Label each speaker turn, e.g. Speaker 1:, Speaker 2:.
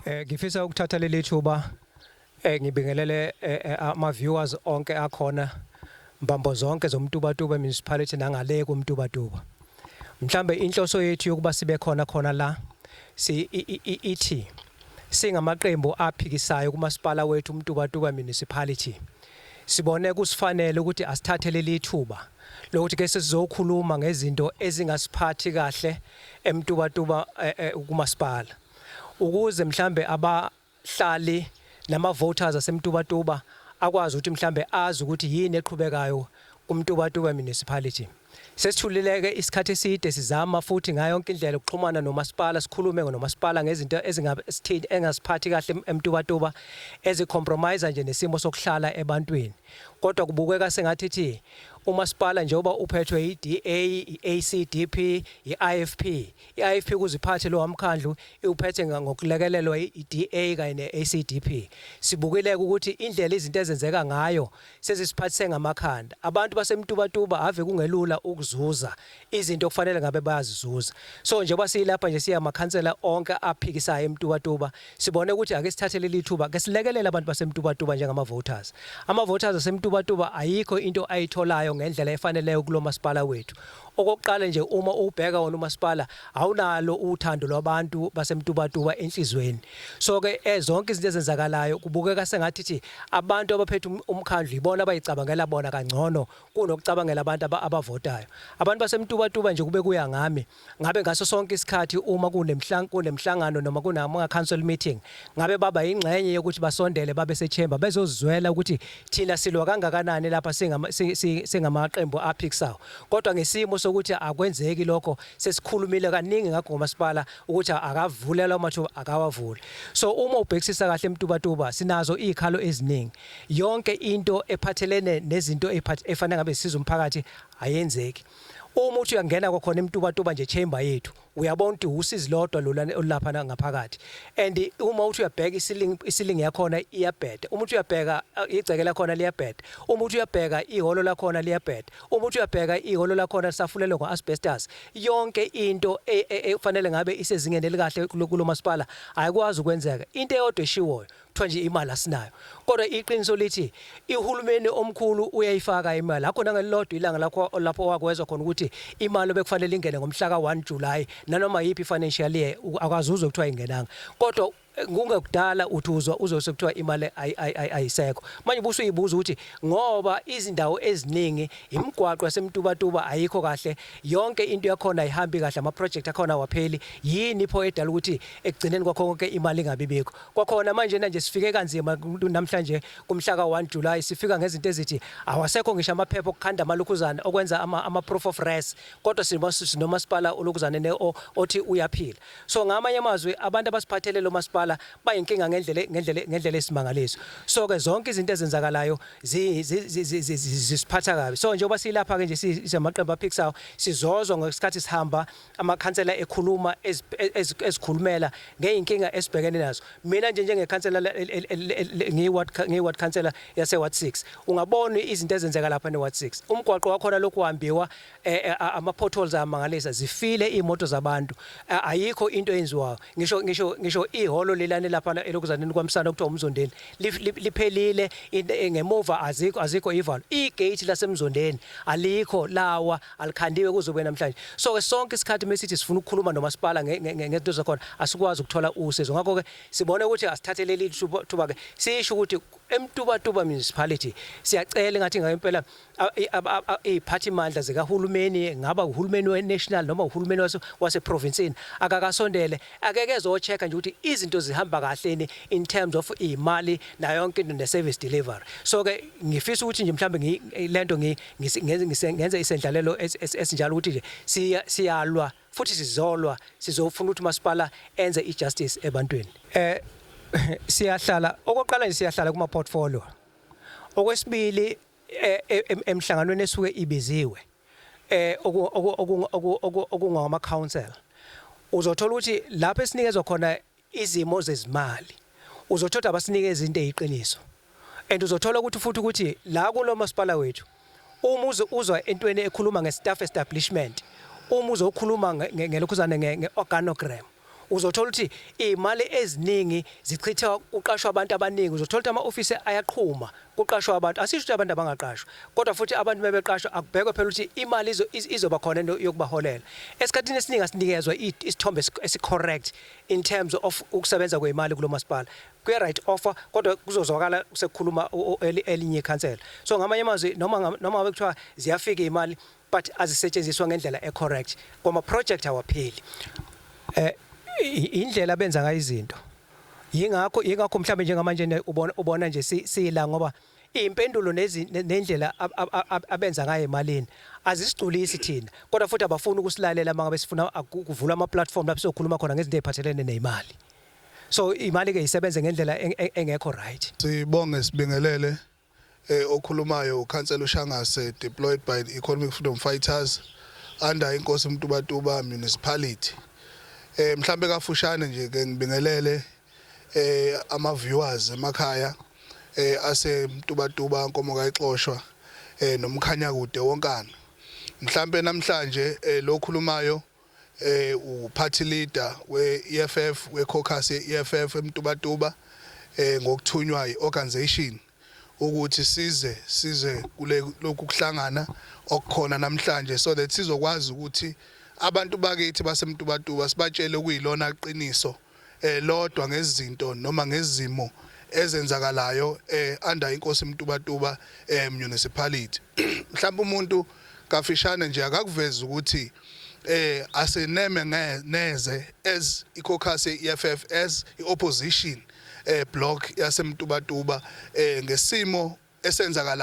Speaker 1: Ngifisa ukuthatha leli thuba ngibingelele ama viewers onke akhona mbambo zonke zomTubatuba municipality nangale kuMtubatuba. Mhlambe inhloso yethu yokuba sibe khona la ithi singamaqembu aphikisayo kumasipala wethu uMtubatuba municipality. Sibone kusifanele ukuthi asithathe leli thuba lokuthi ke sizokhuluma ngezinto ezingasiphathi kahle eMtubatuba kumasipala. Ukuze mhlambe abahlali nama voters aseMtubatuba akwazi ukuthi mhlambe azi ukuthi yini eqhubekayo kuMtubatuba municipality. Sesithulileke isikhathi eside sizama futhi ngayo yonke indlela ukuxhumana nomasipala sikhulume nomasipala ngezinto engasiphathi kahle eMtubatuba ezicompromise nje nesimo sokuhlala ebantwini. Kodwa kubukeka sengathi umasipala njengoba uphethwe iDA, iACDP, iIFP. iIFP kuziphathe lo amkhandlu uphethe ngokulekelelwa iDA kanye neACDP. Sibukile ukuthi indlela izinto ezenzeka ngayo sezisiphathise ngamakhanda. Abantu baseMtubatuba ave kungelula ukuzuza izinto kufanele ngabe bayazizuza. So njengoba silapha nje siya amakhansela onke aphikisayo eMtubatuba, sibone ukuthi ake sithathe leli thuba ke silekelela abantu baseMtubatuba njengama voters. Ama voters aseMtubatuba ayikho into ayitholayo ngendlela efaneleyo kulo masipala wethu. Okokuqala nje uma ubheka wona umasipala awunalo uthando lwabantu baseMtubatuba enhlizweni. So ke zonke izinto ezenzakalayo kubukeka sengathi abantu abaphethe umkhandlu ibona abayicabangela bona kangcono kunokucabangela abantu abavotayo. Abantu baseMtubatuba nje kube kuya ngami ngabe ngaso sonke isikhathi uma kunemhlangano noma kunama council meeting ngabe baba ingxenye yokuthi basondele babe sechamber bezozizwela ukuthi thina silwa kangakanani lapha singamaqembu aphikisayo. Kodwa ngesimo sokuthi akwenzeki lokho sesikhulumile kaningi ngakho ngomasipala ukuthi akavulelwa amathuba akawavule. So uma ubhekisisa kahle eMtubatuba sinazo izikhalo eziningi. Yonke into ephathelene nezinto efanele ngabe siza umphakathi ayenzeki. Uma uthi uyangena kwakhona eMtubatuba nje chamber yethu uyabona ukuthi usizi lodwa olapha ngaphakathi. And uma uthi uyabheka isilingi yakhona iyabheda. Uma uthi uyabheka igceke lakhona liyabheda. Uma uthi uyabheka ihholo lakhona liyabheda. Uma uthi uyabheka ihholo lakhona lisafulelwe ngoasbestos. Yonke into efanele ngabe isezingeni elikahle kulo masipala ayikwazi ukwenzeka. Into eyodwa eshiwoyo kuthiwa nje imali asinayo. Kodwa iqiniso lithi ihulumeni omkhulu uyayifaka imali. Akho nangelilodwa ilanga lapho wakwezwa khona ukuthi imali obekufanele ingene ngomhla ka1 July nanoma yipi financial year akwazuzo kuthiwa ingenanga. Kodwa kungekudala uthuzwa uzosekuthiwa imali ayisekho. Manje busuyibuza ukuthi ngoba izindawo eziningi imigwaqo yaseMtubatuba ayikho kahle, yonke into yakhona ayihambi kahle, ama project akhona wapheli, yini pho edala ukuthi ekugcineni kwakho konke imali ingabibikho. Kwakhona manje nje sifike kanzima namhlanje kumhla ka1 July sifika ngezinto ezithi awasekho ngisho amaphepha okukhanda amalokhuzana okwenza ama proof of res, kodwa sinomasipala olokhuzana othi uyaphila. So ngamanye amazwi abantu abasiphathele lo masipala bayinkinga ngendlela esimangaliso. So ke zonke izinto ezenzakalayo zisiphatha kabi. So njengoba silapha ke nje sisamaqembu aphikisayo sizozwa ngesikhathi sihamba amakhansela ekhuluma ezikhulumela ngeinkinga esibhekene nazo. Mina nje njengekhansela ngiward councillor yase Ward 6 ungabona izinto ezenzeka lapha neWard 6. Umgwaqo wakhona lokhu uhambiwa ama potholes amangalisa zifile imoto zabantu. Ayikho into eyenziwayo. Ngisho ihholo lelane lapha elokuzaneni kwaMsana okuthiwa uMzondeni liphelile ngemuva azikho ivalo. Igate laseMzondeni alikho lawa alikhandiwe kuzobe namhlanje. So ke sonke isikhathi mesithi sifuna ukukhuluma nomasipala ngezinto zakhona asikwazi ukuthola usizo. Ngakho ke sibone ukuthi asithathe leli thuba ke sisho ukuthi eMtubatuba municipality siyacela ngathi ngempela iziphathi mandla zikahulumeni ngaba uhulumeni wenational noma uhulumeni waseprovinsini akakasondele akeke ezochecka nje ukuthi izinto zihamba kahle in terms of imali na yonke into ne-service delivery. So ke ngifisa ukuthi nje mhlambe lento ngenze isendlalelo esinjalo ukuthi nje siyalwa futhi sizolwa sizofuna ukuthi masipala enze ijustice ebantwini. Siyahlala okokuqala nje siyahlala kuma portfolio. Okwesibili emhlanganweni esuke ibiziwe okungama council uzothola ukuthi lapho esinikezwa khona izimo zezimali uzothola abasinikeza into eyiqiniso. And uzothola ukuthi futhi ukuthi la kulo masipala wethu uma uzwa entweni ekhuluma nge-staff establishment, uma uzokhuluma ngelokhuzana nge-organogram uzothola ukuthi imali eziningi zichithwa uqashwa abantu abaningi uzothola ukuthi ama-ofisi ayaqhuma kuqashwa abantu asisho ukuthi abantu abangaqashwa kodwa futhi abantu bebeqashwa akubhekwe phela ukuthi imali izoba khona yokubaholela esikhathini esiningi asinikezwa isithombe esi-correct in terms of ukusebenza kwemali kulo masipala kuya-right offer kodwa kuzozwakala sekukhuluma elinye ikhansela so ngamanye amazwi noma ngabe kuthiwa ziyafika imali but azisetshenziswa ngendlela e-correct kwama-project awapheli indlela benza ngayo izinto yingakho mhlawumbe njengamanje ubona nje sila ngoba impendulo nendlela abenza ngayo emalini azisiculisi thina kodwa futhi abafuni ukusilalela mangabe sifuna ukuvula ama-platform lapho sokhuluma khona ngezinto eziphathelene nemali so imali ke isebenze ngendlela engekho right.
Speaker 2: Sibonge sibingelele okhulumayo ukhansela uShangase deployed by the Economic Freedom Fighters under Inkosi Mtubatuba municipality. Mhlambe kafushane nje ke ngibingelele ama viewers emakhaya ase Mtubatuba Nkomo kaXoshwa nomkhanya kude wonkana. Mhlambe namhlanje lokhulumayo uparty leader we-EFF we-caucus ye-EFF eMtubatuba ngokuthunywa i-organization ukuthi size kule lokhu kuhlangana okukhona namhlanje so that sizokwazi ukuthi abantu bakithi baseMtubatuba sibatshele kuyilona iqiniso lodwa ngezinto noma ngezimo ezenzakalayo under Inkosi Mtubatuba municipality. Mhlawumbe umuntu kafishane nje akakuveza ukuthi aseneme neze as i-caucus ye-EFF as i-opposition block yaseMtubatuba ngesimo esenzakala